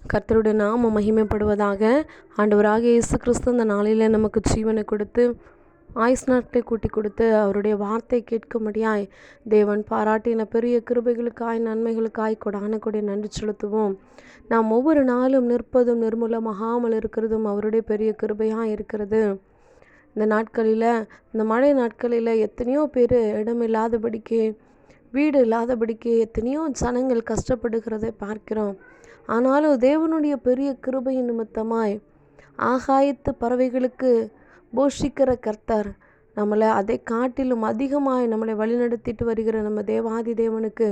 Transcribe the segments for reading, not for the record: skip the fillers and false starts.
கர்த்தருடைய நாமம் மகிமைப்படுவதாக. ஆண்டவராகிய இயேசு கிறிஸ்து இந்த நாளில் நமக்கு ஜீவனை கொடுத்து ஆயுஸ் நாட்களை கூட்டி கொடுத்து அவருடைய வார்த்தை கேட்கும்படியாய் தேவன் பாராட்டின பெரிய கிருபைகளுக்காய் நன்மைகளுக்காய் கொடான நன்றி செலுத்துவோம். நாம் ஒவ்வொரு நாளும் நிற்பதும் நிர்மூலமாகாமல் இருக்கிறதும் அவருடைய பெரிய கிருபையாக இருக்கிறது. இந்த நாட்களில், இந்த மழை நாட்களில் எத்தனையோ பேர் இடமில்லாதபடிக்கு, வீடு இல்லாதபடிக்கு எத்தனையோ ஜனங்கள் கஷ்டப்படுகிறதை பார்க்கிறோம். ஆனாலும் தேவனுடைய பெரிய கிருபையின் நிமித்தமாய் ஆகாயத்து பறவைகளுக்கு போஷிக்கிற கர்த்தர் நம்மளை அதை காட்டிலும் அதிகமாய் நம்மளை வழிநடத்திட்டு வருகிற நம்ம தேவாதி தேவனுக்கு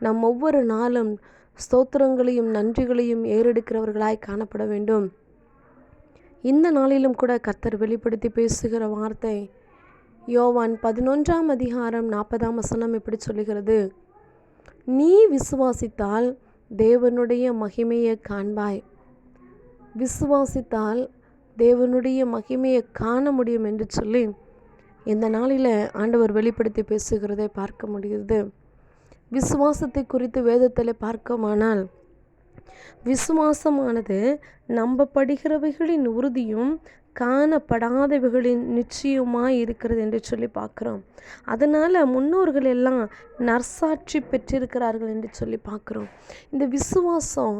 நம் ஒவ்வொரு நாளும் ஸ்தோத்திரங்களையும் நன்றிகளையும் ஏறெடுக்கிறவர்களாய் காணப்பட வேண்டும். இந்த நாளிலும் கூட கர்த்தர் வெளிப்படுத்தி பேசுகிற வார்த்தை யோவான் 11ஆம் அதிகாரம் 40ஆம் வசனம் இப்படி சொல்லுகிறது: நீ விசுவாசித்தால் தேவனுடைய மகிமையை காண்பாய். விசுவாசித்தால் தேவனுடைய மகிமையை காண முடியும் என்று சொல்லி இந்த நாளில் ஆண்டவர் வெளிப்படுத்தி பேசுகிறதை பார்க்க முடிகிறது. விசுவாசத்தை குறித்து வேதத்தில் பார்க்கமானால், விசுவாசமானது நம்பப்படுகிறவைகளின் உறுதியும் காணப்படாதவைகளின் நிச்சயமாய் இருக்கிறது என்று சொல்லி பார்க்குறோம். அதனால் முன்னோர்கள் எல்லாம் நற்சாட்சி பெற்றிருக்கிறார்கள் என்று சொல்லி பார்க்குறோம். இந்த விசுவாசம்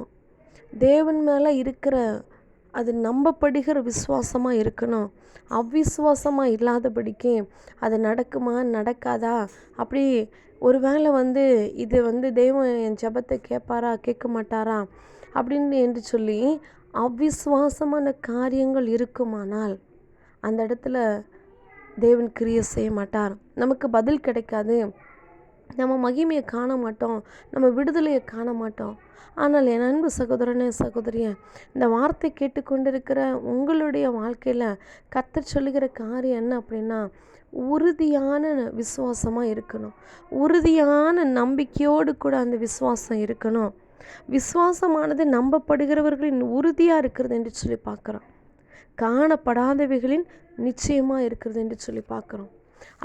தேவன் மேலே இருக்கிற, அது நம்பப்படுகிற விசுவாசமாக இருக்கணும். அவ்விசுவாசமாக இல்லாதபடிக்கு அது நடக்குமா நடக்காதா, அப்படி ஒரு வேளை இது தேவன் என் ஜெபத்தை கேட்பாரா கேட்க மாட்டாரா அப்படின்னு என்று சொல்லி அவ்விசுவாசமான காரியங்கள் இருக்குமானால் அந்த இடத்துல தேவன் கிரியை செய்ய மாட்டார். நமக்கு பதில் கிடைக்காது, நம்ம மகிமையை காண மாட்டோம், நம்ம விடுதலையை காண மாட்டோம். ஆனால் என் அன்பு சகோதரனே சகோதரியே, இந்த வார்த்தை கேட்டுக்கொண்டிருக்கிற உங்களுடைய வாழ்க்கையில் கர்த்தர் சொல்லுகிற காரியம் என்ன அப்படின்னா, உறுதியான விசுவாசமாக இருக்கணும். உறுதியான நம்பிக்கையோடு கூட அந்த விசுவாசம் இருக்கணும். விசுவாசமானது நம்பப்படுகிறவர்களின் உறுதியாக இருக்கிறது என்று சொல்லி பார்க்குறோம். காணப்படாதவைகளின் நிச்சயமாக இருக்கிறது என்று சொல்லி பார்க்குறோம்.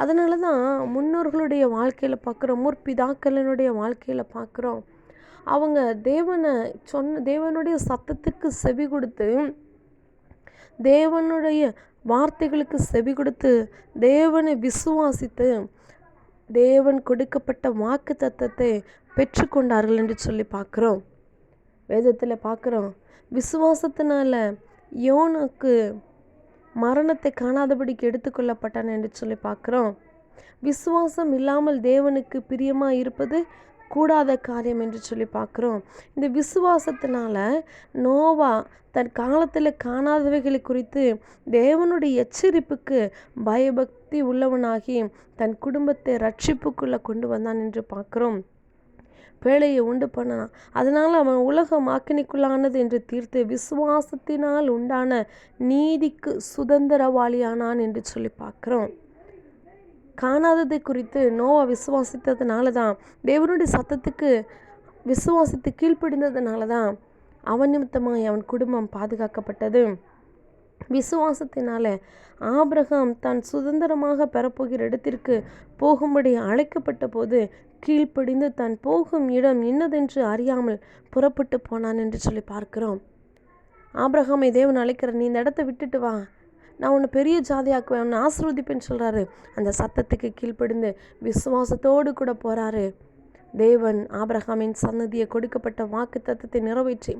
அதனால தான் முன்னோர்களுடைய வாழ்க்கையில் பார்க்குறோம், முற்பிதாக்களினுடைய வாழ்க்கையில் பார்க்குறோம். அவங்க தேவனுடைய சத்தத்துக்கு செவி கொடுத்து, தேவனுடைய வார்த்தைகளுக்கு செவி கொடுத்து, தேவனை விசுவாசித்து, தேவன் கொடுக்கப்பட்ட வாக்கு தத்தத்தை பெற்றுக்கொண்டார்கள் என்று சொல்லி பார்க்குறோம். வேதத்தில் பார்க்குறோம், விசுவாசத்தினால யோனுக்கு மரணத்தை காணாதபடிக்கு எடுத்துக்கொள்ளப்பட்டான் என்று சொல்லி பார்க்குறோம். விசுவாசம் இல்லாமல் தேவனுக்கு பிரியமாக இருப்பது கூடாத காரியம் என்று சொல்லி பார்க்குறோம். இந்த விசுவாசத்தினால நோவா தன் காலத்தில் காணாதவைகளை குறித்து தேவனுடைய எச்சரிப்புக்கு பயபக்தி உள்ளவனாகி தன் குடும்பத்தை ரட்சிப்புக்குள்ளே கொண்டு வந்தான் என்று பார்க்குறோம். பேழையை உண்டு பண்ணான், அதனால் அவன் உலகம் ஆக்கினைக்குள்ளானது என்று தீர்த்து விசுவாசத்தினால் உண்டான நீதிக்கு சுதந்திரவாளியானான் என்று சொல்லி பார்க்குறோம். காணாததை குறித்து நோவா விசுவாசித்ததுனால தான், தேவனுடைய சத்தத்துக்கு விசுவாசித்து கீழ்ப்படிந்ததுனால தான் அவன் நிமித்தமாக அவன் குடும்பம் பாதுகாக்கப்பட்டது. விசுவாசத்தினால ஆபிரகாம் தான் சுதந்திரமாக பெறப்போகிற இடத்திற்கு போகும்படி அழைக்கப்பட்ட போது கீழ்ப்படிந்து தான் போகும் இடம் இன்னதென்று அறியாமல் புறப்பட்டு போனான் என்று சொல்லி பார்க்கிறோம். ஆபிரகாமை தேவன் அழைக்கிற, நீ இந்த இடத்த விட்டுட்டு வா, நான் உன்னை பெரிய ஜாதியாக்குவேன், உன்னை ஆசீர்வதிப்பேன்னு சொல்கிறாரு. அந்த சத்தத்துக்கு கீழ்ப்படிந்து விசுவாசத்தோடு கூட போகிறாரு. தேவன் ஆபிரகாமின் சன்னதியை கொடுக்கப்பட்ட வாக்கு தத்தத்தை நிறைவேற்றி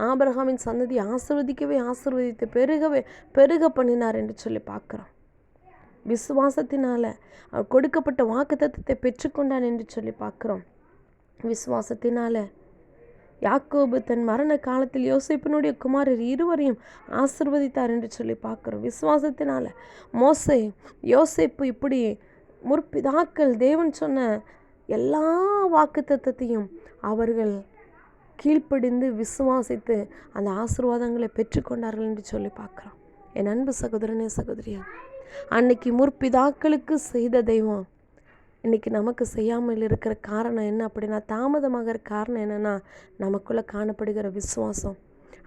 ஆபிரகாமின் சன்னதியை ஆசீர்வதித்து பெருக பண்ணினார் என்று சொல்லி பார்க்குறோம். விசுவாசத்தினால அவர் கொடுக்கப்பட்ட வாக்கு தத்தத்தை பெற்றுக்கொண்டான் என்று சொல்லி பார்க்குறோம். விசுவாசத்தினால யாக்கோபு தன் மரண காலத்தில் யோசேப்பினுடைய குமாரர் இருவரையும் ஆசீர்வதித்தார் என்று சொல்லி பார்க்குறோம். விசுவாசத்தினால மோசே, யோசேப்பு, இப்படி முற்பிதாக்கள் தேவன் சொன்ன எல்லா வாக்கு தத்தத்தையும் அவர்கள் கீழ்ப்படிந்து விசுவாசித்து அந்த ஆசீர்வாதங்களை பெற்றுக்கொண்டார்கள் என்று சொல்லி பார்க்குறோம். என் அன்பு சகோதரனே சகோதரியா, அன்னைக்கு முற்பிதாக்களுக்கு செய்த தெய்வம் இன்றைக்கி நமக்கு செய்யாமல் இருக்கிற காரணம் என்ன அப்படின்னா, தாமதமாகிற காரணம் என்னென்னா, நமக்குள்ளே காணப்படுகிற விசுவாசம்.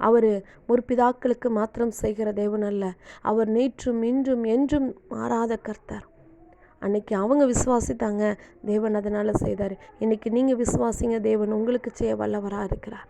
அவர் முற்பிதாக்களுக்கு மாத்திரம் செய்கிற தேவன் அல்ல, அவர் நேற்றும் இன்றும் என்றும் மாறாத கர்த்தர். அன்னைக்கு அவங்க விசுவாசித்தாங்க, தேவன் அதனால் செய்தார். இன்றைக்கி நீங்கள் விசுவாசிங்க, தேவன் உங்களுக்கு செய்ய வல்லவராக இருக்கிறார்.